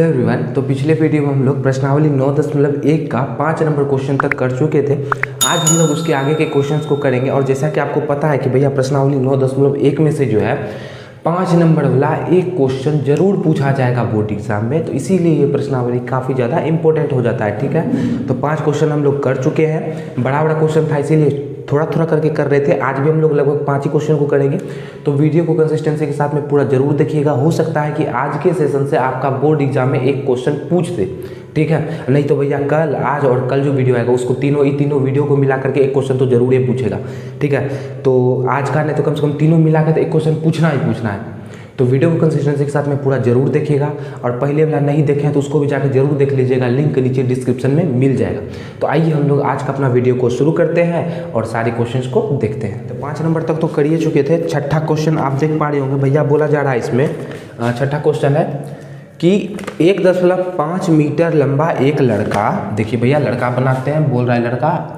Hello everyone. तो पिछले video में हम लोग प्रश्नावली 9.1 का 5 नंबर क्वेश्चन तक कर चुके थे। आज हम लोग उसके आगे के क्वेश्चंस को करेंगे। और जैसा कि आपको पता है कि भैया प्रश्नावली 9.1 में से जो है 5 नंबर वाला एक क्वेश्चन जरूर पूछा जाएगा बोर्ड एग्जाम में। तो इसीलिए ये प्रश्नावली काफ़ी ज़्यादा इंपॉर्टेंट हो जाता है। ठीक है, तो 5 क्वेश्चन हम लोग कर चुके हैं। बड़ा क्वेश्चन था इसीलिए थोड़ा थोड़ा करके कर रहे थे। आज भी हम लोग लगभग 5 ही क्वेश्चन को करेंगे। तो वीडियो को कंसिस्टेंसी के साथ में पूरा जरूर देखिएगा। हो सकता है कि आज के सेशन से आपका बोर्ड एग्जाम में एक क्वेश्चन पूछ दे। ठीक है, नहीं तो भैया कल, आज और कल जो वीडियो आएगा उसको तीनों वीडियो को मिला करके एक क्वेश्चन तो जरूर ही पूछेगा। ठीक है, तो आज का नहीं तो कम से कम तीनों मिला कर तो एक क्वेश्चन पूछना ही पूछना है। तो वीडियो को कंसिस्टेंसी के साथ में पूरा जरूर देखिएगा। और पहले वाला नहीं देखें तो उसको भी जाकर जरूर देख लीजिएगा, लिंक नीचे डिस्क्रिप्शन में मिल जाएगा। तो आइए हम लोग आज का अपना वीडियो को शुरू करते हैं और सारे क्वेश्चंस को देखते हैं। तो 5 नंबर तक तो कर ही चुके थे। छठा क्वेश्चन आप देख पा रहे होंगे भैया, बोला जा रहा है इसमें। छठा क्वेश्चन है कि 1.5 मीटर लंबा एक लड़का, देखिए भैया लड़का बनाते हैं, बोल रहा है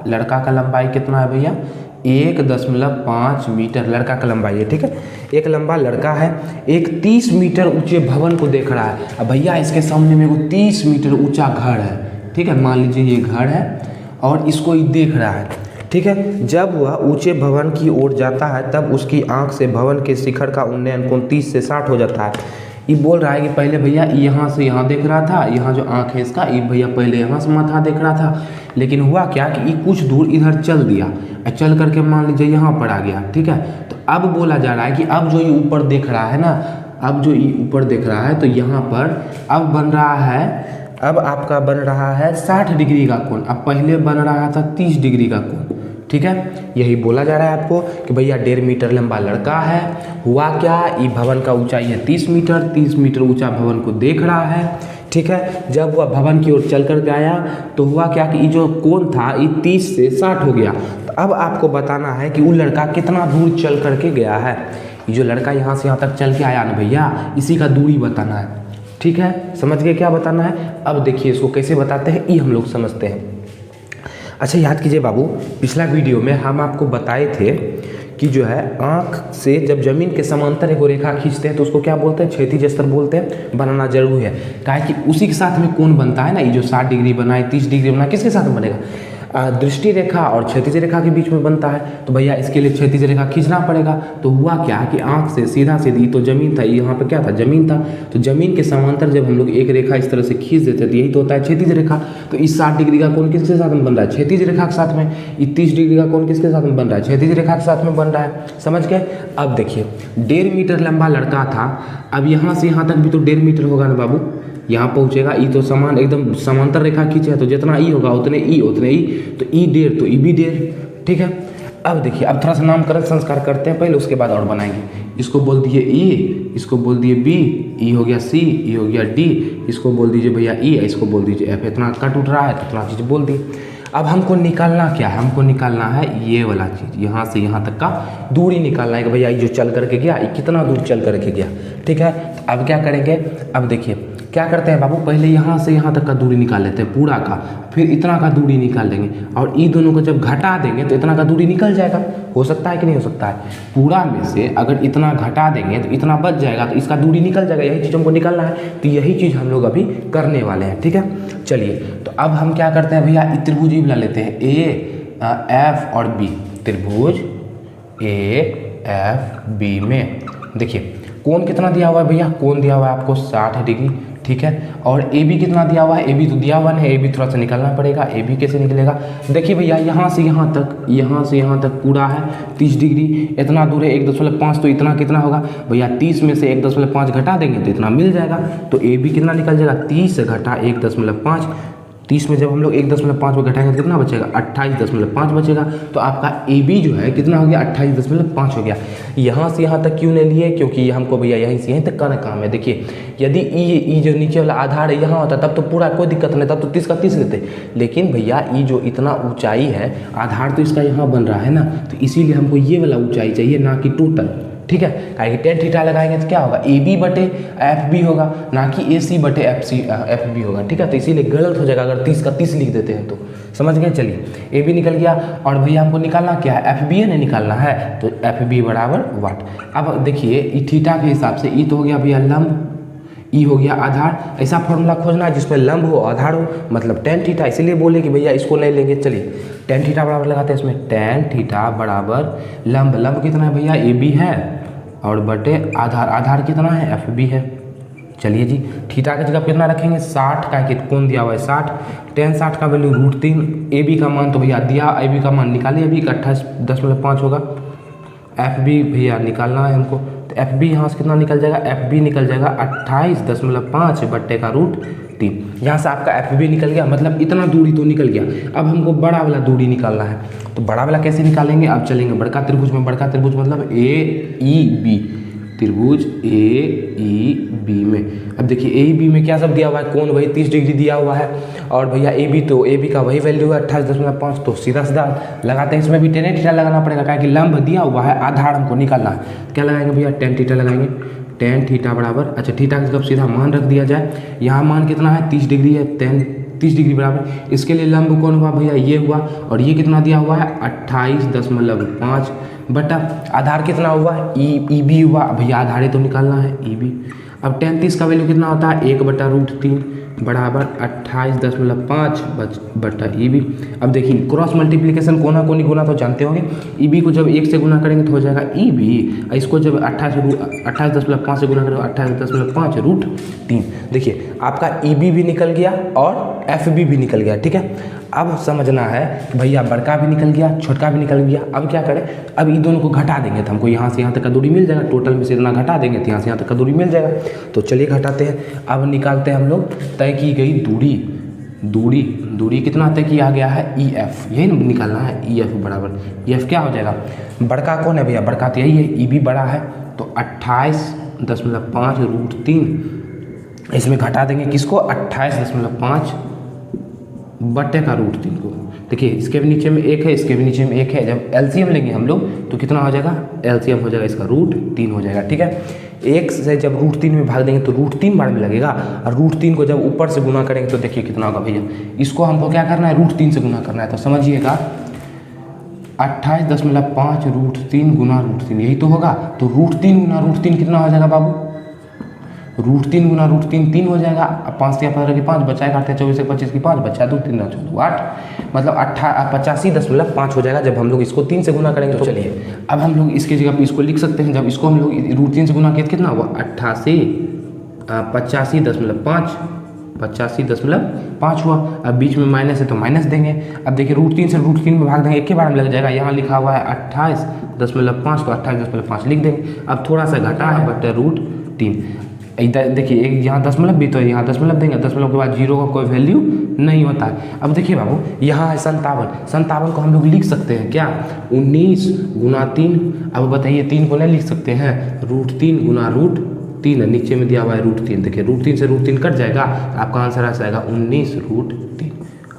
लड़का का लंबाई कितना है भैया 1.5 मीटर लड़का का लंबाई है। ठीक है, एक लंबा लड़का है, एक 30 मीटर ऊंचे भवन को देख रहा है। अब भैया इसके सामने में वो 30 मीटर ऊंचा घर है। ठीक है, मान लीजिए ये घर है और इसको ये देख रहा है। ठीक है, जब वह ऊंचे भवन की ओर जाता है तब उसकी आंख से भवन के शिखर का उन्नयन कोण 30 से 60 हो जाता है। ये बोल रहा है कि पहले भैया यहाँ से यहाँ देख रहा था, यहाँ जो आँख है इसका, ये भैया पहले यहाँ से माथा देख रहा था, लेकिन हुआ क्या कि ये कुछ दूर इधर चल दिया, चल करके मान लीजिए यहाँ पर आ गया। ठीक है, तो अब बोला जा रहा है कि अब जो ये ऊपर देख रहा है ना, अब जो ये ऊपर देख रहा है तो यहाँ पर अब बन रहा है, अब आपका बन रहा है 60 डिग्री का कोण। अब पहले बन रहा था 30 डिग्री का कोण। ठीक है, यही बोला जा रहा है आपको कि भैया 1.5 मीटर लंबा लड़का है। हुआ क्या, ये भवन का ऊंचाई है 30 मीटर ऊंचा भवन को देख रहा है। ठीक है, जब वह भवन की ओर चल कर गया तो हुआ क्या कि ये जो कोण था ये 30 से 60 हो गया। तो अब आपको बताना है कि वो लड़का कितना दूर चल करके गया है। ये जो लड़का यहाँ से यहाँ तक चल के आया ना भैया, इसी का दूरी बताना है। ठीक है, समझ गए क्या बताना है। अब देखिए इसको कैसे बताते हैं ये हम लोग समझते हैं। अच्छा याद कीजिए बाबू, पिछला वीडियो में हम आपको बताए थे कि जो है आँख से जब जमीन के समांतर एक रेखा खींचते हैं तो उसको क्या बोलते हैं, क्षैतिज स्तर बोलते हैं। बनाना जरूरी है, काहे कि उसी के साथ में कोण बनता है ना। ये जो 60 डिग्री बना है, 30 डिग्री बना है, किसके साथ में बनेगा, दृष्टि रेखा और क्षैतिज रेखा के बीच में बनता है। तो भैया इसके लिए क्षैतिज रेखा खींचना पड़ेगा। तो हुआ क्या कि आँख से सीधा सीधी, तो जमीन था, यहाँ पे क्या था, जमीन था, तो जमीन के समांतर जब हम लोग एक रेखा इस तरह से खींच देते हैं तो यही तो होता है क्षैतिज रेखा। तो इस 60 डिग्री का कोण किसके साथ में बन रहा है, क्षैतिज रेखा के साथ में। ये 30 डिग्री का कोण किसके साथ में बन रहा है, क्षैतिज रेखा के साथ में बन रहा है। समझ गए। अब देखिए 1.5 मीटर लंबा लड़का था, अब यहाँ से यहाँ तक भी तो 1.5 मीटर होगा ना बाबू, यहाँ पहुँचेगा। ई तो समान एकदम समांतर रेखा खींचे तो जितना ई होगा उतने ई, तो ई 1.5 तो ई भी 1.5। ठीक है, अब देखिए अब थोड़ा सा नामकरण संस्कार करते हैं पहले, उसके बाद और बनाएंगे। इसको बोल दिए ई, इसको बोल दिए बी, ई हो गया सी, ई हो गया डी, इसको बोल दीजिए भैया ई, इसको बोल दीजिए एफ। इतना कट उठ रहा है तो इतना चीज़ बोल दी। अब हमको निकालना क्या है, हमको निकालना है ये वाला चीज़, यहाँ से यहाँ तक का दूरी निकालना है कि भैया ये जो चल करके गया ये कितना दूर चल करके गया। ठीक है, तो अब क्या करेंगे, अब देखिए क्या करते हैं बाबू, पहले यहाँ से यहाँ तक का दूरी निकाल लेते हैं पूरा का, फिर इतना का दूरी निकाल देंगे और ये दोनों को जब घटा देंगे तो इतना का दूरी निकल जाएगा। हो सकता है कि नहीं हो सकता है, पूरा में से अगर इतना घटा देंगे तो इतना बच जाएगा, तो इसका दूरी निकल जाएगा। यही चीज़ हमको निकालना है, तो यही चीज़ हम लोग अभी करने वाले हैं। ठीक है, चलिए तो अब हम क्या करते हैं भैया, त्रिभुज बुला लेते हैं ए एफ और बी। त्रिभुज ए एफ बी में देखिए कोण कितना दिया हुआ है भैया, कोण दिया हुआ है आपको 60 डिग्री। ठीक है, और ए बी कितना दिया हुआ है, ए बी तो दिया हुआ है, ए बी थोड़ा सा निकालना पड़ेगा। ए बी कैसे निकलेगा, देखिए भैया यहाँ से यहाँ तक पूरा है 30 डिग्री, इतना दूर है 1.5, तो इतना कितना होगा भैया, 30 में से 1.5 घटा देंगे तो इतना मिल जाएगा। तो ए बी कितना निकल जाएगा, 30 घटा 1.5, 30 में जब हम लोग 1.5 में घटाएंगे तो कितना बचेगा, 28.5 बचेगा। तो आपका ए बी जो है कितना हो गया, 28.5 हो गया। यहाँ से यहाँ तक क्यों नहीं लिए, क्योंकि हमको भैया यहीं से यहीं तक का काम है। देखिए यदि ई जो नीचे वाला आधार है यहाँ होता तब तो पूरा कोई दिक्कत नहीं, तब तो 30 का 30 लेते। लेकिन भैया ई जो इतना ऊंचाई है, आधार तो इसका यहाँ बन रहा है ना, तो इसीलिए हमको ये वाला ऊंचाई चाहिए, ना कि टोटल। ठीक है, काहे कि tan थीटा लगाएंगे तो क्या होगा, ए बी बटे एफ बी होगा, ना कि ए सी बटे एफ बी होगा। ठीक है, तो इसीलिए गलत हो जाएगा अगर 30 का 30 लिख देते हैं तो। समझ गए, चलिए ए बी निकल गया। और भैया हमको निकालना क्या है, एफ बी है ना निकालना है, तो एफ बी बराबर वाट। अब देखिए थीटा के हिसाब से ई तो हो गया भैया लंब, ई हो गया आधार। ऐसा फॉर्मूला खोजना है जिसमें लंब हो आधार हो, मतलब tan थीटा, इसीलिए बोले कि भैया इसको नहीं लेंगे। चलिए tan थीटा बराबर लगाते हैं इसमें, tan थीटा बराबर लंब कितना है भैया, ए बी है, और बटे आधार कितना है, एफ बी है। चलिए जी, थीटा की जगह कितना रखेंगे, 60 का कि कौन दिया हुआ है 60, tan 60 का वैल्यू √3, ए बी का मान तो भैया दिया, ए बी का मान निकालिए, अभी 28.5 होगा। एफ बी भैया निकालना है हमको, तो एफ बी यहाँ से कितना निकल जाएगा, एफ बी निकल जाएगा 28.5 बट्टे का √3। यहाँ से आपका एफ बी निकल गया, मतलब इतना दूरी तो निकल गया। अब हमको बड़ा वाला दूरी निकालना है, तो बड़ा वाला कैसे निकालेंगे, अब चलेंगे बड़का त्रिभुज में। बड़का त्रिभुज मतलब ए ई बी, त्रिभुज ए ई बी में। अब देखिए ए ई बी में क्या सब दिया हुआ है, कोण वही 30 डिग्री दिया हुआ है, और भैया ए बी, तो ए बी का वही वैल्यू है 28.5, तो सीधा लगाते हैं। इसमें भी tan थीटा लगाना पड़ेगा, क्या कि लंब दिया हुआ है, आधार हमको निकालना है। क्या लगाएंगे भैया, tan थीटा लगाएंगे। tan थीटा बराबर, अच्छा थीटा की जगह सीधा मान रख दिया जाए, यहाँ मान कितना है 30 डिग्री है, tan 30 डिग्री बराबर, इसके लिए लंब कौन हुआ भैया, ये हुआ, और ये कितना दिया हुआ है 28.5 बटा आधार कितना हुआ, ई बी हुआ, भैया आधार तो निकालना है ई बी। अब tan 30 का वैल्यू कितना होता है, 1/√3 बराबर 28.5 बटा ई बी। अब देखिए क्रॉस मल्टीप्लिकेशन कोना कोनी गुना तो जानते होंगे, ई बी को जब 1 से गुना करेंगे तो हो जाएगा ई बी, इसको जब 28.5 से गुना करेंगे 28.5 √3। देखिए आपका ई बी भी निकल गया और एफ बी भी निकल गया, ठीक है। अब समझना है कि भैया बड़का भी निकल गया, छोटका भी निकल गया, अब क्या करें, अब इन दोनों को घटा देंगे तो हमको यहाँ से यहाँ तक का दूरी मिल जाएगा, टोटल में से इतना घटा देंगे तो यहाँ से यहाँ तक का दूरी मिल जाएगा। तो चलिए घटाते हैं। अब निकालते हैं हम लोग तय की गई दूरी कितना तय किया गया है, ई एफ, यही निकालना है, ई एफ बराबर, ई एफ क्या हो जाएगा, बड़का कौन है भैया, बड़का तो यही है, ई बी बड़ा है, तो 28.5 √3, इसमें घटा देंगे किसको, 28.5 बट्टे का √3 को। देखिए इसके भी नीचे में 1 है, इसके भी नीचे में 1 है, जब एलसीएम लेंगे हम लोग तो कितना हो जाएगा, एलसीएम हो जाएगा इसका √3 हो जाएगा, ठीक है। 1 से जब √3 में भाग देंगे तो √3 बार में लगेगा, और √3 को जब ऊपर से गुना करेंगे तो देखिए कितना होगा भैया, इसको हमको क्या करना है, √3 से गुना करना है, तो समझिएगा 28.5 √3 गुना √3, यही तो होगा। तो √3 गुना √3 कितना हो जाएगा बाबू, √3 गुना √3 3 हो जाएगा, 5 से 15 की 5 बचाएगा, 24 से 25 की 5 बचा, 2 3 14 8, मतलब 85.5 हो जाएगा जब हम लोग इसको 3 से गुना करेंगे। तो चलिए अब हम लोग इसकी जगह पर इसको लिख सकते हैं, जब इसको हम लोग √3 से गुना किया कितना हुआ, 85.5 हुआ। अब बीच में माइनस है तो माइनस देंगे। अब देखिए √3 से √3 में भाग देंगे, एक ही बार में लग जाएगा, यहाँ लिखा हुआ है 28.5 तो 28.5 लिख देंगे। अब थोड़ा सा घटा है बटे √3, इधर देखिए एक यहाँ दशमलव भी तो है, यहाँ दशमलव देंगे, दशमलव के बाद 0 का कोई वैल्यू नहीं होता है। अब देखिए बाबू यहाँ है 57 को हम लोग लिख सकते हैं क्या, 19 गुना 3। अब बताइए 3 को नहीं लिख सकते हैं, √3 गुना √3 नीचे में दिया हुआ है √3, देखिए √3 से √3 कट जाएगा, आपका आंसर आ जाएगा 19 √3।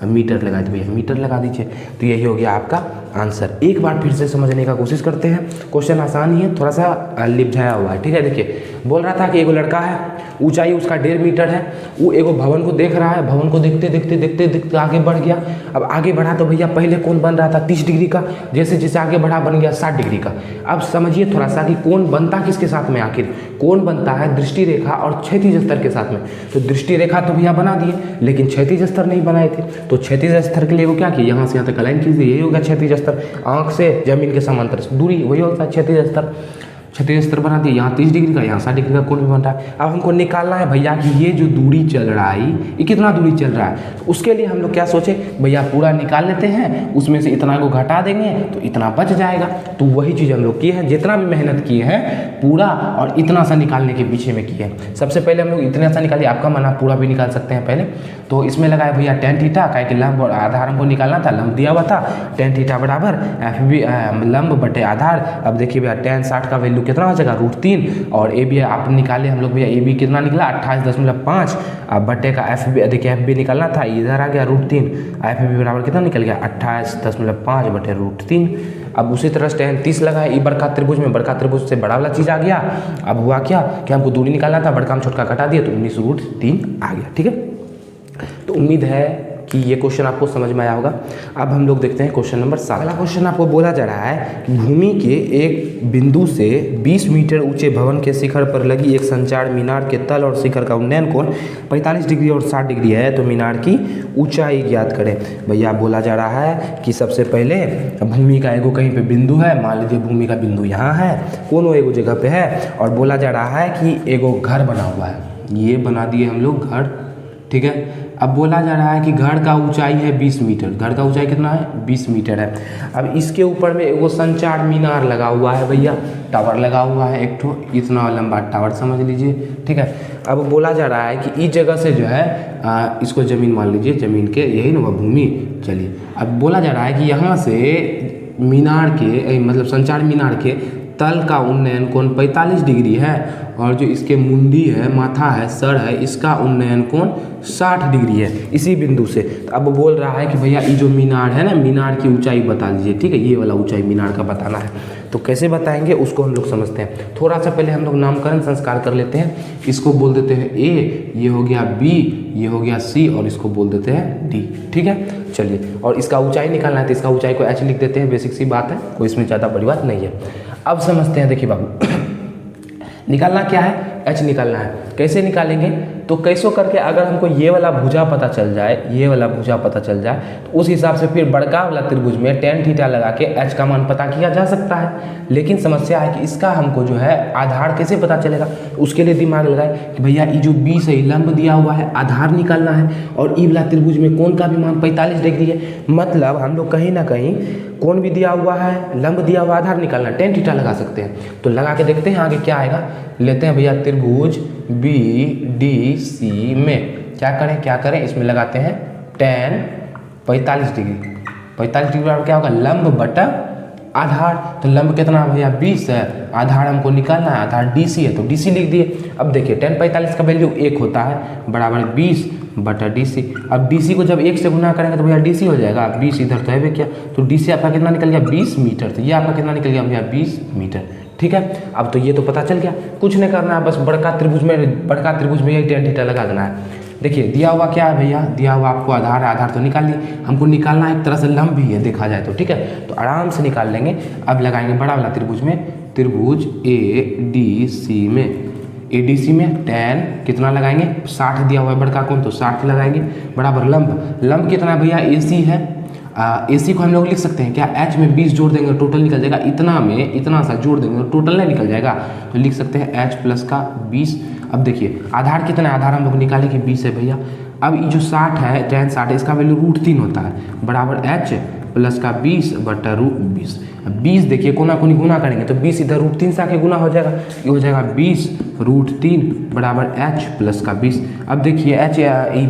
अब मीटर लगा दीजिए भैया, मीटर लगा दीजिए, तो यही हो गया आपका आंसर। एक बार फिर से समझने का कोशिश करते हैं, क्वेश्चन आसान ही है, थोड़ा सा लिपझाया हुआ है, ठीक है। देखिए बोल रहा था कि एगो लड़का है, ऊंचाई उसका 1.5 मीटर है, वो एगो भवन को देख रहा है, भवन को देखते देखते आगे बढ़ गया। अब आगे बढ़ा तो भैया पहले कोण बन रहा था 30 डिग्री का, जैसे जैसे आगे बढ़ा बन गया 60 डिग्री का। अब समझिए थोड़ा सा कि कोण बनता किसके साथ में, आखिर कोण बनता है दृष्टि रेखा और क्षैतिज स्तर के साथ में। तो दृष्टि रेखा तो भैया बना दिए, लेकिन क्षैतिज स्तर नहीं बनाए थे, तो क्षैतिज स्तर के लिए वो क्या किया, यहाँ से यहाँ तक लाइन कीजिए, यही होगा क्षैतिज स्तर, आंख से जमीन के समांतर दूरी वही होता है क्षैतिज स्तर। क्षैतिज स्तर बना दिया, यहाँ 30 डिग्री का, यहाँ 60 डिग्री का कोण भी बन रहा है। अब हमको निकालना है भैया कि ये जो दूरी चल रहा है ये कितना दूरी चल रहा है। तो उसके लिए हम लोग क्या सोचे, भैया पूरा निकाल लेते हैं, उसमें से इतना को घटा देंगे तो इतना बच जाएगा। तो वही चीज़ हम लोग किए हैं, जितना भी मेहनत किए हैं पूरा और इतना सा निकालने के पीछे में किए हैं। सबसे पहले हम लोग इतना सा निकालिए, आपका मन आप पूरा भी निकाल सकते हैं पहले। तो इसमें लगाया भैया tan थीटा, क्या कि लंब और आधार हमको निकालना था, लंब दिया हुआ था, tan थीटा बराबर एफ बी लंब बटे आधार। अब देखिए भैया tan 60 का वैल्यू कितना हो जाएगा, √3, और ए बी आप निकाले हम लोग भैया, ए बी कितना निकला 28.5, अब बटे का एफ बी, देखिए एफ बी निकालना था, इधर आ गया √3, एफ बी बराबर कितना निकल गया 28.5 बटे √3। अब उसी तरह tan 30 लगा है, बड़का त्रिभुज में, बड़का त्रिभुज से बड़ा वाला चीज़ आ गया। अब हुआ क्या कि हमको दूरी निकालना था, बड़का में छोटका घटा दिया तो 19 √3 आ गया, ठीक है। तो उम्मीद है कि ये क्वेश्चन आपको समझ में आया होगा। अब हम लोग देखते हैं क्वेश्चन नंबर 7। पहला क्वेश्चन आपको बोला जा रहा है कि भूमि के एक बिंदु से 20 मीटर ऊंचे भवन के शिखर पर लगी एक संचार मीनार के तल और शिखर का उन्नयन कोण 45 डिग्री और 60 डिग्री है, तो मीनार की ऊंचाई ज्ञात करें। भैया बोला जा रहा है कि सबसे पहले भूमि का एगो कहीं पे बिंदु है, मान लीजिए भूमि का बिंदु यहाँ है, कोनो एगो जगह पे है, और बोला जा रहा है कि एगो घर बना हुआ है, ये बना दिए हम लोग घर, ठीक है। अब बोला जा रहा है कि घर का ऊंचाई है 20 मीटर, घर का ऊंचाई कितना है 20 मीटर है। अब इसके ऊपर में एगो संचार मीनार लगा हुआ है भैया, टावर लगा हुआ है एक ठो, इतना लंबा टावर समझ लीजिए, ठीक है। अब बोला जा रहा है कि इस जगह से जो है इसको ज़मीन मान लीजिए, ज़मीन के यही ना भूमि, चलिए। अब बोला जा रहा है कि यहाँ से मीनार के मतलब संचार मीनार के तल का उन्नयन कोण 45 डिग्री है, और जो इसके मुंडी है, माथा है, सर है, इसका उन्नयन कोण 60 डिग्री है इसी बिंदु से। तो अब बोल रहा है कि भैया ये जो मीनार है ना, मीनार की ऊंचाई बता दीजिए, ठीक है, ये वाला ऊंचाई मीनार का बताना है। तो कैसे बताएंगे उसको हम लोग समझते हैं। थोड़ा सा पहले हम लोग नामकरण संस्कार कर लेते हैं। इसको बोल देते हैं ए, ये हो गया बी, ये हो गया सी, और इसको बोल देते हैं डी, ठीक है। चलिए, और इसका ऊंचाई निकालना है तो इसका ऊंचाई को एच लिख देते हैं, बेसिक सी बात है, कोई इसमें ज़्यादा बड़ी बात नहीं है। अब समझते हैं, देखिए बाबू निकालना क्या है, एच निकालना है। कैसे निकालेंगे, तो कैसो करके अगर हमको ये वाला भुजा पता चल जाए, ये वाला भुजा पता चल जाए, तो उस हिसाब से फिर बड़का वाला त्रिभुज में tan थीटा लगा के एच का मान पता किया जा सकता है। लेकिन समस्या है कि इसका हमको जो है आधार कैसे पता चलेगा, उसके लिए दिमाग लगाए कि भैया ये जो 20 है लंब दिया हुआ है, आधार निकालना है, और ई वाला त्रिभुज में कोण का भी मान 45 डिग्री है, मतलब हम लोग कहीं ना कहीं कोण भी दिया हुआ है, लंब दिया हुआ, आधार निकालना, tan थीटा लगा सकते हैं। तो लगा के देखते हैं आगे क्या आएगा। लेते हैं भैया त्रिभुज BDC में क्या करें इसमें लगाते हैं tan 45 डिग्री। 45 डिग्री बराबर क्या होगा, लंब बटा आधार। तो लंब कितना भैया 20 है, आधार हमको निकालना है, आधार DC है तो DC लिख दिए। अब देखिए tan 45 का वैल्यू 1 होता है, बराबर 20 बटा DC। अब DC को जब 1 से गुना करेंगे तो भैया DC हो जाएगा, 20 इधर तो है भी क्या, तो DC आपका कितना निकल गया 20 मीटर। तो ये आपका कितना निकल गया भैया 20 मीटर, ठीक है। अब तो ये तो पता चल गया, कुछ नहीं करना है, बस बड़का त्रिभुज में यही tan थीटा लगा देना है। देखिए दिया हुआ क्या है भैया, दिया हुआ आपको आधार है, आधार तो निकाल लिए, हमको निकालना एक तरह से लंब भी है देखा जाए तो, ठीक है, तो आराम से निकाल लेंगे। अब लगाएंगे बड़ा वाला त्रिभुज में, त्रिभुज ADC में, ADC में tan कितना लगाएंगे 60 दिया हुआ है बड़का कोण, तो 60 लगाएंगे, बराबर लंब कितना भैया AC है, AC को हम लोग लिख सकते हैं क्या, H में 20 जोड़ देंगे टोटल निकल जाएगा, इतना में इतना सा जोड़ देंगे तो टोटल नहीं निकल जाएगा, तो लिख सकते हैं H प्लस का 20। अब देखिए आधार कितना है, आधार हम लोग निकाले कि 20 है भैया। अब ये जो 60 है, tan 60 है, इसका वैल्यू √3 होता है, बराबर H प्लस का 20 बटा √20। 20 देखिए कोना कोनी गुना करेंगे तो 20 इधर √3 से आके गुना हो जाएगा, ये हो जाएगा 20 √3 बराबर H प्लस का 20। अब देखिए H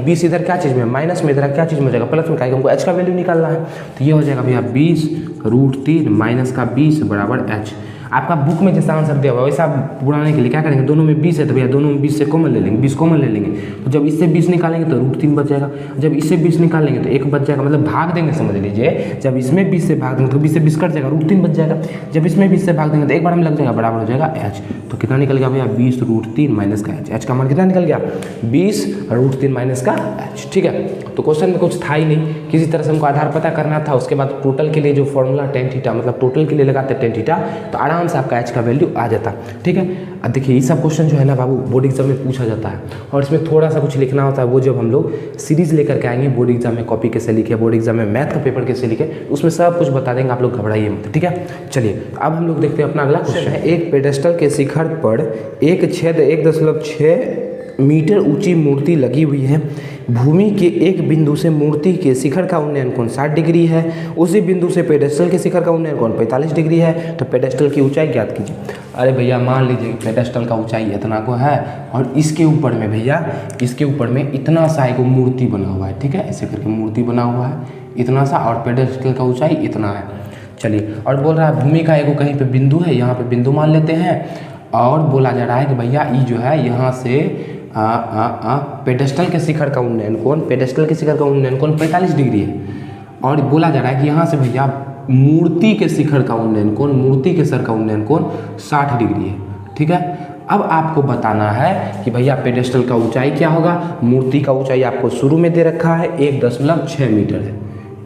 20 इधर क्या चीज़ में, माइनस में, इधर क्या चीज़ में हो जाएगा, प्लस में, का हमको H का वैल्यू निकालना है, तो ये हो जाएगा भैया 20 √3 माइनस का 20 बराबर H। आपका बुक में जैसा आंसर दिया हुआ है वैसा बुलाने के लिए क्या करेंगे, दोनों में 20 है तो भैया दोनों में 20 से कॉमन ले लेंगे, 20 कॉमन ले लेंगे, तो जब इससे 20 निकालेंगे तो √3 बच जाएगा, जब इससे 20 निकालेंगे तो 1 बच जाएगा, मतलब भाग देंगे समझ लीजिए, जब इसमें 20 से भाग देंगे तो 20 से 20 कट जाएगा, √3 बच जाएगा, जब इसमें 20 से भाग देंगे तो एक बार में लग जाएगा, बराबर हो जाएगा H। तो कितना निकल गया भैया 20 √3 माइनस का H, H का मान कितना निकल गया 20 √3 माइनस का H, ठीक है। तो क्वेश्चन में कुछ था ही नहीं, किसी तरह से हमको आधार पता करना था, उसके बाद टोटल के लिए जो फॉर्मूला tan थीटा, मतलब टोटल के लिए लगाते tan थीटा, तो आराम से आपका H का वैल्यू आ जाता, ठीक है। अब देखिए ये सब क्वेश्चन जो है ना बाबू बोर्ड एग्जाम में पूछा जाता है, और इसमें थोड़ा सा कुछ लिखना होता है, वो जब हम लोग सीरीज लेकर के आएंगे बोर्ड एग्जाम में, कॉपी कैसे लिखे, बोर्ड एग्जाम में मैथ का पेपर कैसे लिखे, उसमें सब कुछ बता देंगे, आप लोग घबराइए मत, ठीक है। चलिए अब हम लोग देखते हैं अपना अगला क्वेश्चन है। एक पेडेस्टल के शिखर पर 1/1.6 मीटर ऊंची मूर्ति लगी हुई है, भूमि के एक बिंदु से मूर्ति के शिखर का उन्नयन कोण 60 डिग्री है, उसी बिंदु से पेडेस्टल के शिखर का उन्नयन कोण 45 डिग्री है, तो पेडेस्टल की ऊंचाई ज्ञात कीजिए। अरे भैया मान लीजिए पेडेस्टल का ऊंचाई इतना को है, और इसके ऊपर में भैया, इसके ऊपर में इतना सा एक मूर्ति बना हुआ है, ठीक है, ऐसे करके मूर्ति बना हुआ है इतना सा, और पेडेस्टल का ऊंचाई इतना है। चलिए, और बोल रहा है भूमि का एगो कहीं पे बिंदु है, यहाँ पे बिंदु मान लेते हैं, और बोला जा रहा है कि भैया ये जो है यहाँ से पेडेस्टल के शिखर का उन्नयन कोण, पेडेस्टल के शिखर का उन्नयन कोण 45 डिग्री है, और बोला जा रहा है कि यहाँ से भैया मूर्ति के शिखर का उन्नयन कोण, मूर्ति के सर का उन्नयन कोण 60 डिग्री है, ठीक है। अब आपको बताना है कि भैया पेडेस्टल का ऊंचाई क्या होगा। मूर्ति का ऊंचाई आपको शुरू में दे रखा है 1.6 मीटर है,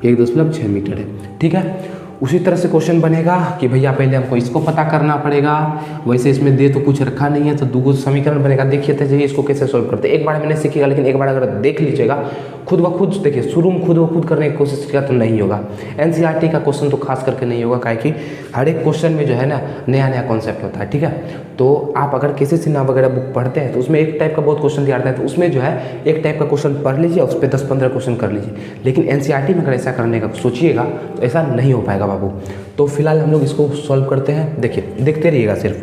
1.6 मीटर है, ठीक है। उसी तरह से क्वेश्चन बनेगा कि भैया पहले हमको इसको पता करना पड़ेगा, वैसे इसमें दे तो कुछ रखा नहीं है, तो दो समीकरण बनेगा। देखिए तो जाइए इसको कैसे सॉल्व करते हैं, एक बार मैंने सीखिएगा, लेकिन एक बार अगर देख लीजिएगा खुद ब खुद, देखिए शुरू में खुद ब खुद करने की कोशिश किया तो नहीं होगा। एनसीईआरटी का क्वेश्चन तो खास करके नहीं होगा, काहे कि हर एक क्वेश्चन में जो है ना नया नया कॉन्सेप्ट होता है, ठीक है। तो आप अगर किसी सिन्हा वगैरह बुक पढ़ते हैं तो उसमें एक टाइप का बहुत क्वेश्चन दिया रहता है, तो उसमें जो है एक टाइप का क्वेश्चन पढ़ लीजिए, उस पर 10-15 क्वेश्चन कर लीजिए। लेकिन एनसीईआरटी में अगर ऐसा करने का सोचिएगा तो ऐसा नहीं हो पाएगा बाबू। तो फिलहाल हम लोग इसको सॉल्व करते हैं। देखिए देखते रहिएगा, सिर्फ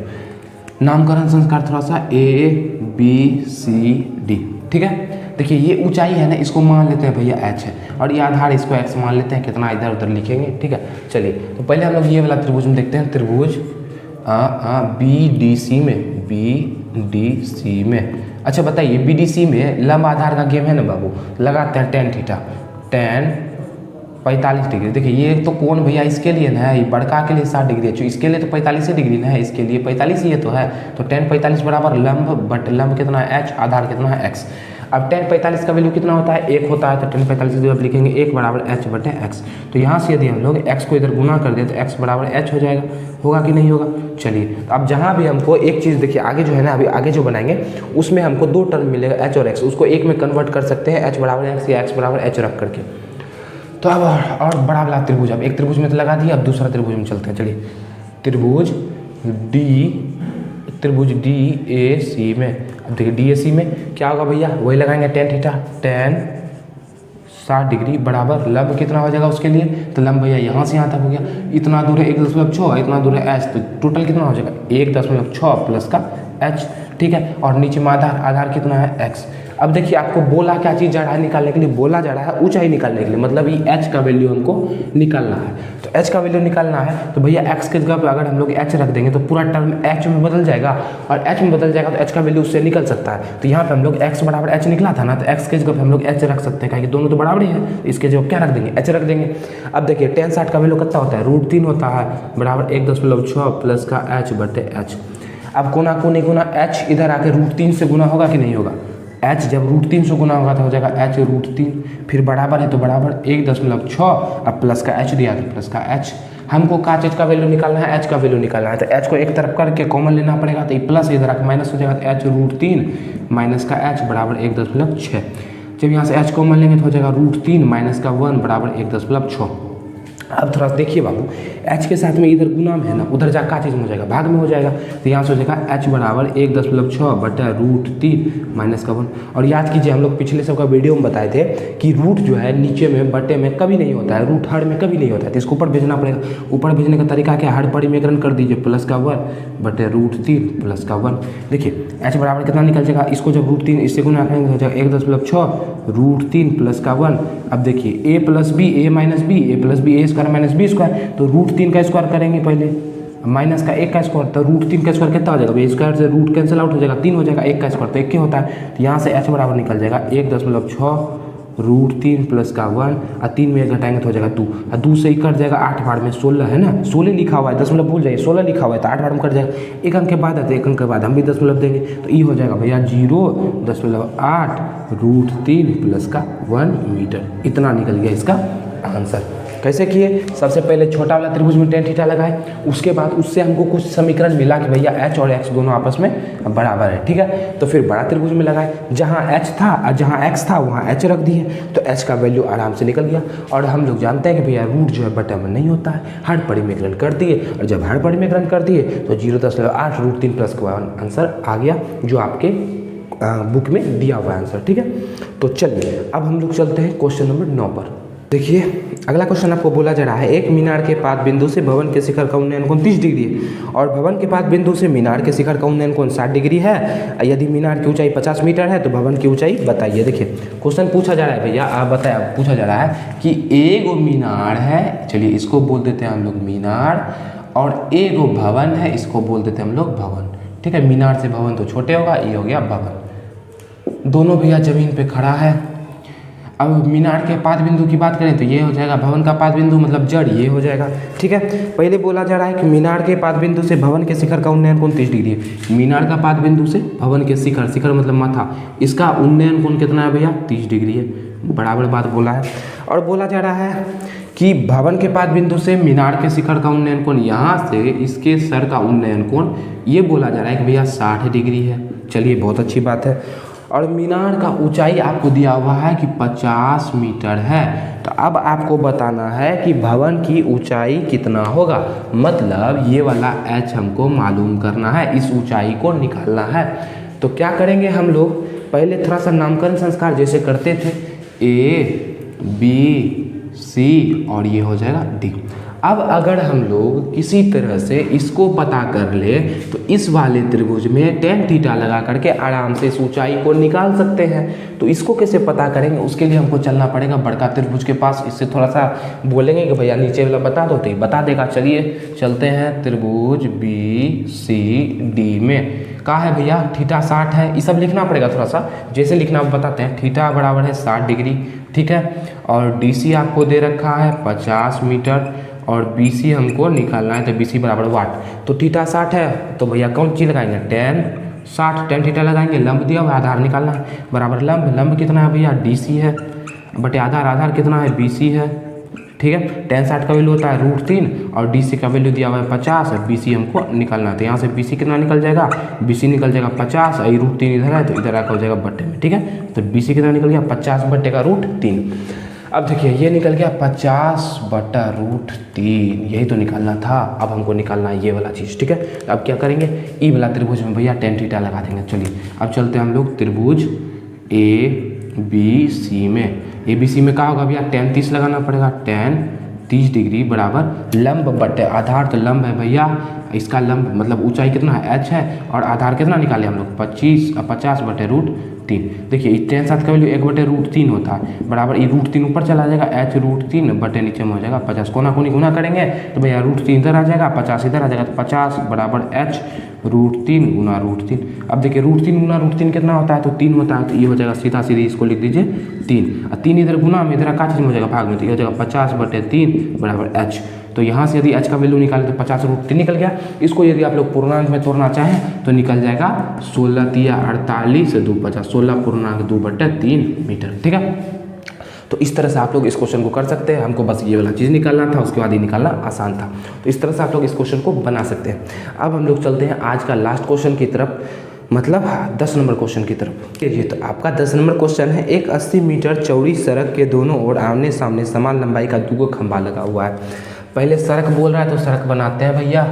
नामकरण संस्कार थोड़ा सा ABCD, ठीक है। देखिए ये ऊंचाई है ना, इसको मान लेते हैं भैया h है, और ये आधार इसको x मान लेते हैं, कितना इधर उधर लिखेंगे, ठीक है। चलिए तो पहले हम लोग ये वाला त्रिभुज में देखते हैं, त्रिभुज BDC में। अच्छा बताइए BDC में लंब आधार का गेम है ना बाबू, लगाते हैं tan थीटा, tan 45 डिग्री। देखिए ये तो कोण भैया इसके लिए ना है, बड़का के लिए 60 डिग्री है, इसके लिए तो 45 डिग्री ना है, इसके लिए 45 ये तो है। तो tan 45 बराबर लंब बट लंब कितना है h, आधार कितना है x। अब tan 45 का वैल्यू कितना होता है, 1 होता है, तो tan 45 जब लिखेंगे 1 बराबर h बटे x। तो यहाँ से यदि हम लोग x को इधर गुना कर दें तो x बराबर h हो जाएगा, होगा कि नहीं होगा। चलिए तो अब जहाँ भी हमको एक चीज़ देखिए आगे जो है ना, अभी आगे जो बनाएंगे उसमें हमको दो टर्म मिलेगा h और x, उसको एक में कन्वर्ट कर सकते हैं h बराबर x या x बराबर h रख करके। तो अब और बड़ा वाला त्रिभुज, अब एक त्रिभुज में तो लगा दिया, अब दूसरा त्रिभुज में चलते हैं। चलिए त्रिभुज DAC में, अब देखिए DAC में क्या होगा भैया, वही लगाएंगे tan थीटा, tan 60 डिग्री बराबर लंब कितना हो जाएगा उसके लिए, तो लंब भैया यहाँ से यहाँ तक हो गया, इतना दूर है 1.6, इतना दूर है h, तो टोटल कितना हो जाएगा 1.6 प्लस का h, ठीक है। और नीचे में आधार कितना है x। अब देखिए आपको बोला क्या चीज़ जा रहा है निकालने के लिए, बोला जा रहा है ऊंचाई निकालने के लिए, मतलब ये h का वैल्यू हमको निकालना है। तो h का वैल्यू निकालना है तो भैया x के जगह पे अगर हम लोग h रख देंगे तो पूरा टर्म h में बदल जाएगा, और h में बदल जाएगा तो h का वैल्यू उससे निकल सकता है। तो यहाँ पे हम लोग x बराबर h निकला था ना, तो x के जगह पे हम लोग h रख सकते हैं, क्योंकि दोनों तो बराबर ही है, तो इसके जगह क्या रख देंगे, h रख देंगे। अब देखिए tan 60 का वैल्यू कितना होता है, √3 होता है, बराबर 1.6 प्लस का h बटे h। अब कोना कोने गुना h इधर आके √3 से गुना होगा कि नहीं होगा, h जब √3 से गुना होगा तो हो जाएगा h √3, फिर बराबर है तो बराबर 1.6, अब प्लस का h दिया तो प्लस का h। हमको का h का वैल्यू निकालना है, h का वैल्यू निकालना है, तो h को एक तरफ करके कॉमन लेना पड़ेगा, तो ये प्लस इधर आके माइनस हो जाएगा, तो h √3 माइनस का h बराबर 1.6। जब यहाँ से h कॉमन लेंगे तो हो जाएगा √3 माइनस का 1 बराबर 1.6। अब थोड़ा सा देखिए बाबू, h के साथ में इधर गुना में है ना, उधर जा का चीज़ में हो जाएगा, भाग में हो जाएगा, तो यहाँ से हो जाएगा h बराबर 1.6 बटा √3 माइनस का 1। और याद कीजिए हम लोग पिछले सब का वीडियो में बताए थे कि रूट जो है नीचे में बटे में कभी नहीं होता है, रूट हर में कभी नहीं होता है, तो इसको ऊपर भेजना पड़ेगा। ऊपर भेजने का तरीका क्या है, हर परिमेकरण कर दीजिए, प्लस का 1 बटे √3 प्लस का 1। देखिए h बराबर कितना निकल जाएगा, इसको जब √3 इससे गुना करेंगे हो जाएगा 1.6 √3 प्लस का 1। अब देखिए a plus B, a minus B, a plus B, a square minus B square, तो √3 का स्क्वायर करेंगे पहले, माइनस का 1 का स्क्वायर, तो √3 का स्क्वायर कितना हो जाएगा, स्क्वायर से रूट कैंसिल आउट हो जाएगा, 3 हो जाएगा, 1 का स्क्वायर तो 1 होता है, तो यहाँ से h बराबर निकल जाएगा 1.6 √3 प्लस का 1, और 3 में 1 घटाएंगे तो हो जाएगा 2, और 2 से ही कट जाएगा, 8 बार में 16 है ना, 16 लिखा हुआ है, दशमलव भूल जाइए, 16 लिखा हुआ है तो 8 बार में कट जाएगा, एक अंक के बाद है तो एक अंक के बाद हम भी दशमलव देंगे, तो ये हो जाएगा भैया 0.8 √3 प्लस का 1 मीटर। इतना निकल गया इसका आंसर। कैसे किए, सबसे पहले छोटा वाला त्रिभुज में tan थीटा लगाए, उसके बाद उससे हमको कुछ समीकरण मिला कि भैया h और x दोनों आपस में बराबर है, ठीक है। तो फिर बड़ा त्रिभुज में लगाए, जहाँ h था और जहाँ x था वहाँ h रख दिए, तो h का वैल्यू आराम से निकल गया। और हम लोग जानते हैं कि भैया रूट जो है बटे में नहीं होता है, हर परिमेकरण कर दिए, और जब हर परिमेकरण कर दिए तो 0.8 √3 प्लस का आंसर आ गया, जो आपके बुक में दिया हुआ आंसर, ठीक है। तो चलिए अब हम लोग चलते हैं क्वेश्चन नंबर 9 पर। देखिए अगला क्वेश्चन आपको बोला जा रहा है, एक मीनार के पाद बिंदु से भवन के शिखर का उन्नयन कोण 30 डिग्री है, और भवन के पाद बिंदु से मीनार के शिखर का उन्नयन कोण 60 डिग्री है। यदि मीनार की ऊंचाई 50 मीटर है तो भवन की ऊंचाई बताइए। देखिए क्वेश्चन पूछा जा रहा है भैया, आप बताया पूछा जा रहा है कि एगो मीनार है, चलिए इसको बोल देते हैं हम लोग मीनार, और एगो भवन है, इसको बोल देते हैं हम लोग भवन, ठीक है। मीनार से भवन तो छोटे होगा, ये हो गया भवन। दोनों भैया जमीन पे खड़ा है। अब मीनार के पाद बिंदु की बात करें तो ये हो जाएगा भवन का पाद बिंदु मतलब जड़, ये हो जाएगा। ठीक है, पहले बोला जा रहा है कि मीनार के पाद बिंदु से भवन के शिखर का उन्नयन कोण 30 डिग्री है। मीनार का पाद बिंदु से भवन के शिखर, शिखर मतलब माथा, इसका उन्नयन कोण कितना है भैया 30 डिग्री है, बराबर बात बोला है। और बोला जा रहा है कि भवन के पाद बिंदु से मीनार के शिखर का उन्नयन कोण, यहाँ से इसके सर का उन्नयन कोण ये बोला जा रहा है कि भैया 60 डिग्री है। चलिए बहुत अच्छी बात है। और मीनार का ऊंचाई आपको दिया हुआ है कि 50 मीटर है। तो अब आपको बताना है कि भवन की ऊंचाई कितना होगा, मतलब ये वाला h हमको मालूम करना है, इस ऊंचाई को निकालना है। तो क्या करेंगे हम लोग, पहले थोड़ा सा नामकरण संस्कार जैसे करते थे, A B C और ये हो जाएगा D। अब अगर हम लोग किसी तरह से इसको पता कर ले तो इस वाले त्रिभुज में tan थीटा लगा करके आराम से इस ऊंचाई को निकाल सकते हैं। तो इसको कैसे पता करेंगे, उसके लिए हमको चलना पड़ेगा बड़का त्रिभुज के पास। इससे थोड़ा सा बोलेंगे कि भैया नीचे वाला बता दो, तो ये बता देगा। चलिए चलते हैं त्रिभुज BCD में। कहा है भैया थीटा 60 है, ये सब लिखना पड़ेगा थोड़ा सा, जैसे लिखना आप बताते हैं। थीटा बराबर है 60 डिग्री, ठीक है। और DC आपको दे रखा है 50 मीटर और BC हमको निकालना है, तो BC बराबर वाट। तो थीटा 60 है तो भैया कौन चीज़ लगाएंगे, tan 60, tan थीटा लगाएंगे। लंब दिया हुआ आधार निकालना है, बराबर लंब, लंब कितना है भैया DC है, बटे आधार, आधार कितना है BC है। ठीक है, tan 60 का वैल्यू होता है √3 और DC का वैल्यू दिया हुआ है 50 और BC हमको निकालना है। तो यहाँ से BC कितना निकल जाएगा, BC निकल जाएगा 50 और √3 इधर है तो इधर आकर हो जाएगा बट्टे में। ठीक है, तो BC कितना निकल गया 50 बट्टे का √3। अब देखिए ये निकल गया 50 बटा √3, यही तो निकालना था। अब हमको निकालना है ये वाला चीज़। ठीक है, अब क्या करेंगे, ई वाला त्रिभुज में भैया tan थीटा लगा देंगे। चलिए अब चलते हैं हम लोग त्रिभुज ABC में। ABC में क्या होगा भैया tan 30 लगाना पड़ेगा, tan 30 डिग्री बराबर लंब बटे आधार। तो लंब है भैया, इसका लंब मतलब ऊंचाई कितना है h है, और आधार कितना निकाले हम लोग 50 बटे √3। देखिए tan 60 का वैल्यू 1 बटे √3 होता है, बराबर ये √3 ऊपर चला जाएगा, h √3 बटे नीचे में हो जाएगा 50। कोना कोनी गुना करेंगे तो भैया √3 इधर आ जाएगा, 50 इधर आ जाएगा, तो 50 बराबर h √3 गुना √3। अब देखिए √3 गुना √3 कितना होता है, तो 3 होता है। तो ये हो जाएगा सीधा सीधी, इसको लिख दीजिए 3 और 3 इधर गुना में, इधर का चीज़ में हो जाएगा भाग में, तो ये हो जाएगा 50 बटे 3 बराबर h। तो यहाँ से यदि h का वैल्यू निकालें तो 50 √3 निकल गया। इसको यदि आप लोग पूर्णांक में तोड़ना चाहें तो निकल जाएगा 16 तिया 48 2 50, 16.2 बटे 3 मीटर। ठीक है, तो इस तरह से आप लोग इस क्वेश्चन को कर सकते हैं। हमको बस ये वाला चीज़ निकालना था, उसके बाद ही निकालना आसान था। तो इस तरह से आप लोग इस क्वेश्चन को बना सकते हैं। अब हम लोग चलते हैं आज का लास्ट क्वेश्चन की तरफ, मतलब 10 नंबर क्वेश्चन की तरफ। ये तो आपका 10 नंबर क्वेश्चन है। एक 80 मीटर चौड़ी सड़क के दोनों ओर आमने सामने समान लंबाई का 2 खंभा लगा हुआ है। पहले सड़क बोल रहा है तो सड़क बनाते हैं भैया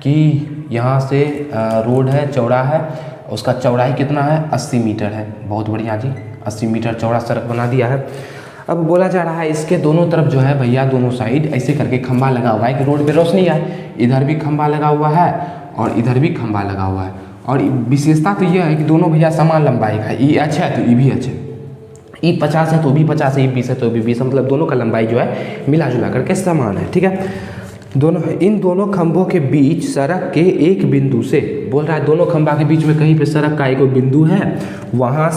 कि यहाँ से रोड है, चौड़ा है, उसका चौड़ाई कितना है 80 मीटर है। बहुत बढ़िया जी, 80 मीटर चौड़ा सड़क बना दिया है। अब बोला जा रहा है इसके दोनों तरफ जो है भैया, दोनों साइड ऐसे करके खंभा लगा हुआ है कि रोड पे रोशनी आए। इधर भी खंभा लगा हुआ है और इधर भी खंभा लगा हुआ है। और विशेषता तो यह है कि दोनों भैया समान लंबाई का है, ई अच्छा है तो ई भी अच्छा है, ई 50 है तो भी 50 है, ई 20 है तो भी 20, मतलब दोनों का लंबाई जो है मिला जुला करके समान है। ठीक है, इन दोनों खंभों के बीच सड़क के एक बिंदु से, बोल रहा है दोनों खंभा के बीच में कहीं पे सड़क का एक बिंदु है, वहाँ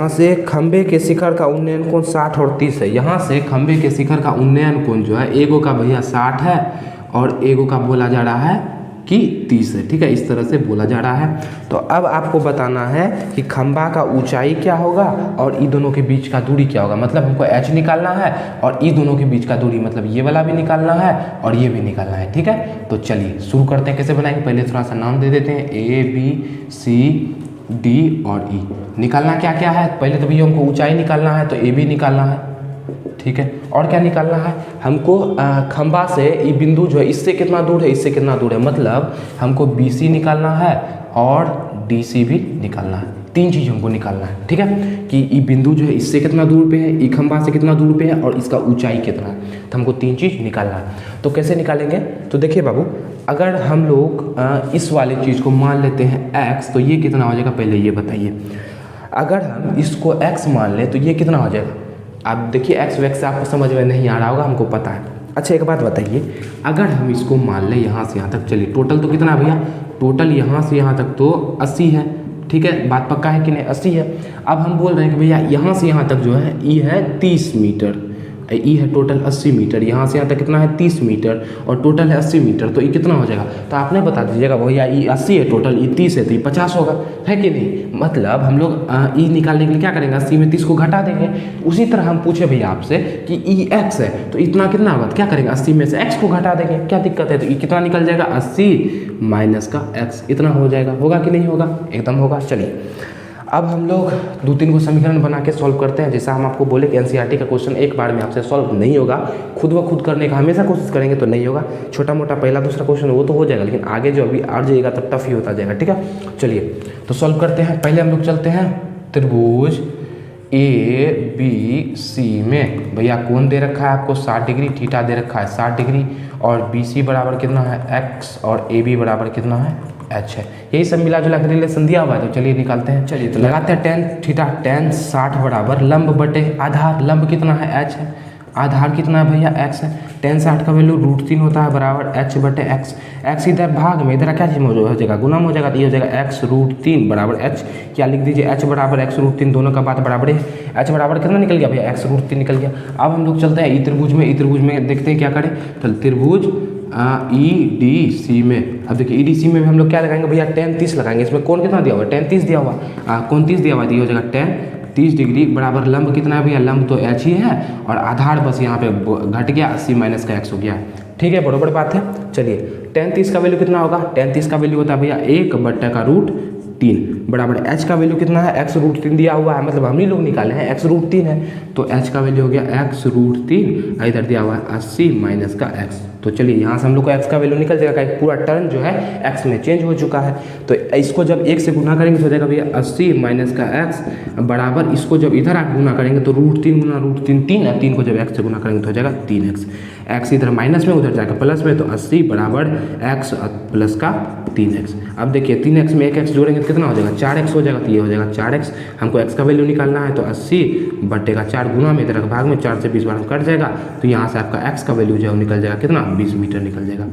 से खंभे के शिखर का उन्नयन कोण 60 और 30 है। यहाँ से खंभे के शिखर का उन्नयन कोण जो है एगो का भैया 60 है और एगो का बोला जा रहा है कि 30 है। ठीक है, इस तरह से बोला जा रहा है। तो अब आपको बताना है कि खंभा का ऊंचाई क्या होगा और ई दोनों के बीच का दूरी क्या होगा। मतलब हमको h निकालना है और ई दोनों के बीच का दूरी, मतलब ये वाला भी निकालना है और ये भी निकालना है। ठीक है, तो चलिए शुरू करते हैं। कैसे बनाएंगे, पहले थोड़ा सा नाम दे देते हैं, A B C D और E। निकालना क्या क्या है, पहले तो भैया हमको ऊंचाई निकालना है तो AB निकालना है। ठीक है, और क्या निकालना है हमको, खंभा से ये बिंदु जो है इससे कितना दूर है, इससे कितना दूर है, मतलब हमको BC निकालना है और DC भी निकालना है। 3 चीज़ हमको निकालना है। ठीक है, कि ये बिंदु जो है इससे कितना दूर पे है, ये खंभा से कितना दूर पे है और इसका ऊंचाई कितना है, तो हमको 3 चीज़ निकालना है। तो कैसे निकालेंगे, तो देखिए बाबू, अगर हम लोग इस वाली चीज़ को मान लेते हैं x, तो ये कितना हो जाएगा पहले ये बताइए। अगर हम इसको x मान लें तो ये कितना हो जाएगा। आप देखिए x वैक्स आपको समझ में नहीं आ रहा होगा, हमको पता है। अच्छा एक बात बताइए, अगर हम इसको मान लें यहाँ से यहाँ तक, चलिए टोटल तो कितना है भैया, टोटल यहाँ से यहाँ तक तो 80 है। ठीक है, बात पक्का है कि नहीं, 80 है। अब हम बोल रहे हैं कि भैया यहाँ से यहाँ तक जो है ई है 30 मीटर, ई है टोटल 80 मीटर, यहाँ से यहाँ तक कितना है 30 मीटर और टोटल है 80 मीटर, तो ये कितना हो जाएगा, तो आपने बता दीजिएगा भैया ई 80 है टोटल, ई 30 है तो ये 50 होगा, है कि नहीं। मतलब हम लोग ई निकालने के लिए क्या करेंगे, 80 में 30 को घटा देंगे। उसी तरह हम पूछे भैया आपसे कि ई एक्स है तो इतना कितना होगा, क्या करेंगे 80 में से एक्स को घटा देंगे, क्या दिक्कत है, तो ये कितना निकल जाएगा 80 माइनस का एक्स, इतना हो जाएगा, होगा कि नहीं होगा, एकदम होगा। चलिए अब हम लोग 2-3 को समीकरण बना के सॉल्व करते हैं। जैसा हम आपको बोले कि एनसीईआरटी का क्वेश्चन एक बार में आपसे सॉल्व नहीं होगा, खुद व खुद करने का हमेशा कोशिश करेंगे तो नहीं होगा, छोटा मोटा पहला दूसरा क्वेश्चन वो तो हो जाएगा, लेकिन आगे जो अभी आ जाएगा तब टफ ही होता जाएगा, ठीक है। चलिए तो सॉल्व करते हैं। पहले हम लोग चलते हैं त्रिभुज ABC में, भैया कौन दे रखा है आपको 60 डिग्री, थीटा दे रखा है 60 डिग्री और BC बराबर कितना है x और AB बराबर कितना है h है। यही सब मिला जुला के रिलेशन दिया हुआ है, तो चलिए निकालते हैं। चलिए तो लगाते हैं tan थीटा, tan 60 बराबर लंब बटे आधार, लंब कितना है h है, आधार कितना है भैया x है, tan 60 का वैल्यू √3 होता है बराबर h बटे x, x इधर भाग में, इधर क्या चीज हो जाएगा गुना में हो जाएगा, तो ये हो जाएगा x √3 बराबर h, क्या लिख दीजिए h बराबर x √3, दोनों का बात बराबर है, h बराबर कितना निकल गया भैया x √3 निकल गया। अब हम लोग चलते हैं ई त्रिभुज में, ई त्रिभुज में देखते हैं क्या करें, तो त्रिभुज EDC में, अब देखिए EDC में भी हम लोग क्या लगाएंगे भैया tan 30 लगाएंगे, इसमें कौन कितना दिया हुआ है, tan 30 दिया हुआ, कौन 30 दिया हुआ, ये हो जाएगा tan 30 डिग्री बराबर लंब कितना है भैया, लंब तो h ही है और आधार बस यहाँ पे घट गया 80 माइनस का x हो गया, ठीक है, बराबर बात है। चलिए tan 30 का वैल्यू कितना होगा, tan 30 का वैल्यू होता है भैया 1 बट्टा का √3 बराबर h का वैल्यू कितना है, x √3 दिया हुआ है, मतलब हम ही लोग निकाले हैं x √3 है, तो h का वैल्यू हो गया x √3, इधर दिया हुआ है 80 माइनस का x, तो चलिए यहाँ से हम लोग को x का वैल्यू निकल जाएगा, एक पूरा टर्न जो है x में चेंज हो चुका है, तो इसको जब 1 से गुना करेंगे तो हो जाएगा भैया 80 माइनस का x बराबर, इसको जब इधर आप गुना करेंगे तो √3 गुना √3 3 है, 3 को जब x से गुना करेंगे तो हो जाएगा 3x, x इधर माइनस में उधर जाएगा प्लस में, तो 80 बराबर x प्लस का 3x। अब देखिए 3x में 1x जोड़ेंगे तो कितना हो जाएगा 4x हो जाएगा, तो ये हो जाएगा 4x, हमको x का वैल्यू निकालना है, तो 80 बट्टे का 4 गुना में इधर का भाग में 4 से 20 बार में कट जाएगा, तो यहाँ से आपका x का वैल्यू जो है निकल जाएगा कितना 20 मीटर निकल जाएगा।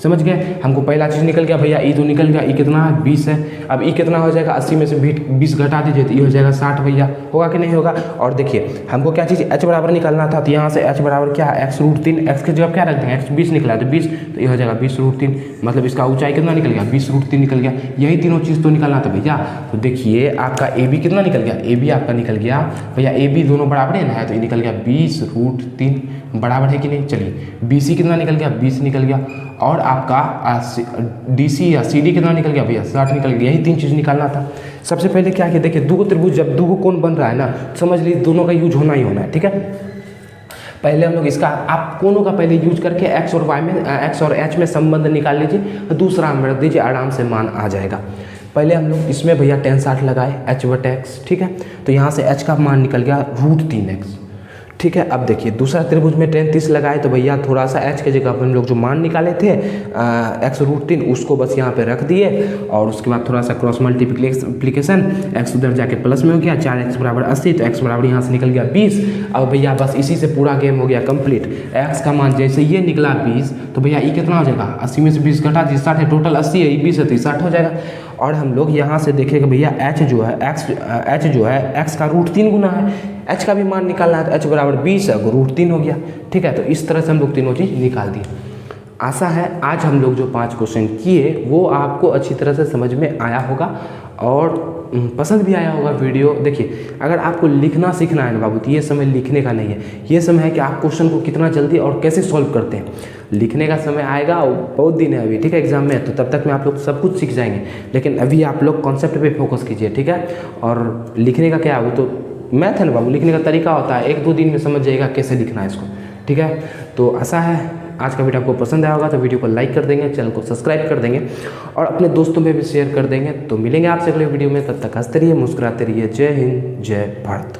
समझ गए, हमको पहला चीज़ निकल गया भैया, ई तो निकल गया, ई कितना है 20 है। अब ई कितना हो जाएगा 80 में से 20 घटा दीजिए तो ये हो जाएगा 60 भैया, होगा कि नहीं होगा। और देखिए हमको क्या चीज़ h बराबर निकालना था, तो यहाँ से h बराबर क्या है x √3, x के जगह क्या रख देंगे x 20 निकला तो 20, तो ये हो जाएगा 20 √3, मतलब इसका ऊंचाई कितना निकल गया 20 √3 निकल गया। यही तीनों चीज़ तो निकालना था भैया। तो देखिए आपका AB कितना निकल गया, AB आपका निकल गया भैया, AB दोनों बराबर है ना, तो ये निकल गया 20 √3 बराबर है कि नहीं। चलिए BC कितना निकल गया 20 निकल गया, और आपका DC या CD कितना निकल गया भैया 60 निकल गया। यही 3 चीज़ निकालना था। सबसे पहले क्या किया, देखिए दो त्रिभुज जब दो कोण बन रहा है ना, समझ लीजिए दोनों का यूज होना ही होना है, ठीक है। पहले हम लोग इसका आप कोनों का पहले यूज करके x और y में x और h में संबंध निकाल लीजिए, दूसरा हम रख दीजिए, आराम से मान आ जाएगा। पहले हम लोग इसमें भैया tan 60 लगाए h बटे x, ठीक है, तो यहाँ से h का मान निकल गया √3x, ठीक है। अब देखिए दूसरा त्रिभुज में tan 30 लगाए, तो भैया थोड़ा सा h के जगह पर हम लोग जो मान निकाले थे x √3 उसको बस यहाँ पे रख दिए, और उसके बाद थोड़ा सा क्रॉस मल्टीप्लिकेशन, x उधर जाके प्लस में हो गया, 4x बराबर 80, तो x बराबर यहाँ से निकल गया 20। अब भैया बस इसी से पूरा गेम हो गया कंप्लीट। x का मान जैसे ये निकला 20, तो भैया ये कितना हो जाएगा 80 में से 20 घटा दीजिए 60 है, टोटल 80 है, 20 है तो 60 हो जाएगा। और हम लोग यहाँ से देखेंगे भैया h जो है x का √3 गुना है, h का भी मान निकालना है, तो h बराबर 20 है, √3 हो गया, ठीक है। तो इस तरह से हम लोग तीनों चीज़ निकाल दिए। आशा है आज हम लोग जो 5 क्वेश्चन किए वो आपको अच्छी तरह से समझ में आया होगा और पसंद भी आया होगा वीडियो। देखिए अगर आपको लिखना सीखना है ना बाबू, तो ये समय लिखने का नहीं है, ये समय है कि आप क्वेश्चन को कितना जल्दी और कैसे सॉल्व करते हैं। लिखने का समय आएगा और बहुत दिन है अभी, ठीक है, एग्जाम में, तो तब तक में आप लोग सब कुछ सीख जाएंगे, लेकिन अभी आप लोग कॉन्सेप्ट पे फोकस कीजिए, ठीक है। और लिखने का क्या है, वो तो मैथ है ना बाबू, लिखने का तरीका होता है, 1-2 दिन में समझ जाइएगा कैसे लिखना है इसको, ठीक है। तो आशा है आज का वीडियो आपको पसंद आया होगा, तो वीडियो को लाइक कर देंगे, चैनल को सब्सक्राइब कर देंगे और अपने दोस्तों में भी शेयर कर देंगे। तो मिलेंगे आपसे अगले वीडियो में, तब तक हंसते रहिए, मुस्कुराते रहिए। जय हिंद, जय भारत।